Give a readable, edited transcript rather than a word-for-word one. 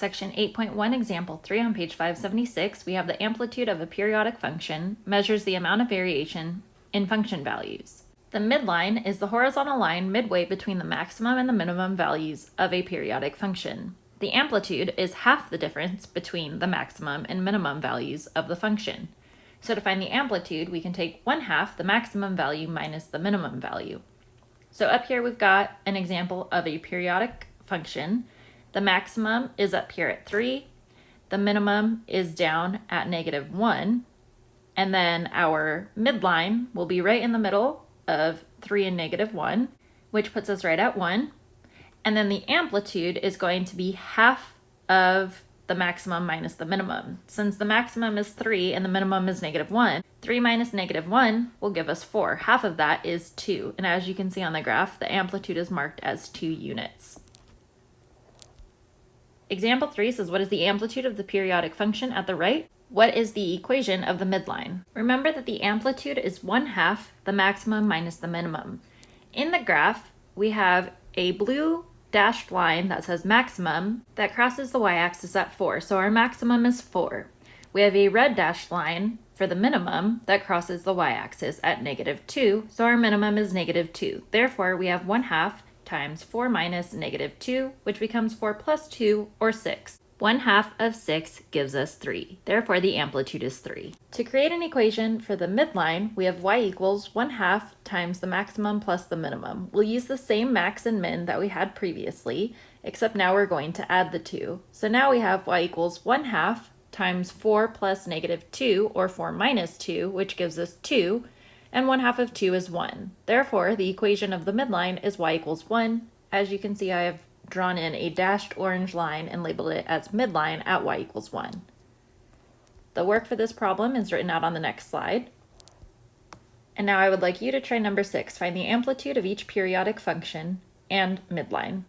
Section 8.1, Example 3 on page 576, we have the amplitude of a periodic function measures the amount of variation in function values. The midline is the horizontal line midway between the maximum and the minimum values of a periodic function. The amplitude is half the difference between the maximum and minimum values of the function. So to find the amplitude, we can take 1/2 the maximum value minus the minimum value. So up here we've got an example of a periodic function. The maximum is up here at 3, the minimum is down at -1, and then our midline will be right in the middle of 3 and -1, which puts us right at 1. And then the amplitude is going to be half of the maximum minus the minimum. Since the maximum is 3 and the minimum is -1, 3 minus -1 will give us 4. Half of that is 2. And as you can see on the graph, the amplitude is marked as 2 units. Example 3 says, what is the amplitude of the periodic function at the right? What is the equation of the midline? Remember that the amplitude is 1/2 the maximum minus the minimum. In the graph, we have a blue dashed line that says maximum that crosses the y-axis at 4, so our maximum is 4. We have a red dashed line for the minimum that crosses the y-axis at -2, so our minimum is -2. Therefore, we have 1/2 times 4 minus -2, which becomes 4 plus 2, or 6. 1/2 of 6 gives us 3. Therefore, the amplitude is 3. To create an equation for the midline, we have y equals 1/2 times the maximum plus the minimum. We'll use the same max and min that we had previously, except now we're going to add the 2. So now we have y equals 1/2 times 4 plus -2, or 4 minus 2, which gives us 2, and 1/2 of 2 is 1. Therefore, the equation of the midline is y equals 1. As you can see, I have drawn in a dashed orange line and labeled it as midline at y equals 1. The work for this problem is written out on the next slide. And now I would like you to try number 6, find the amplitude of each periodic function and midline.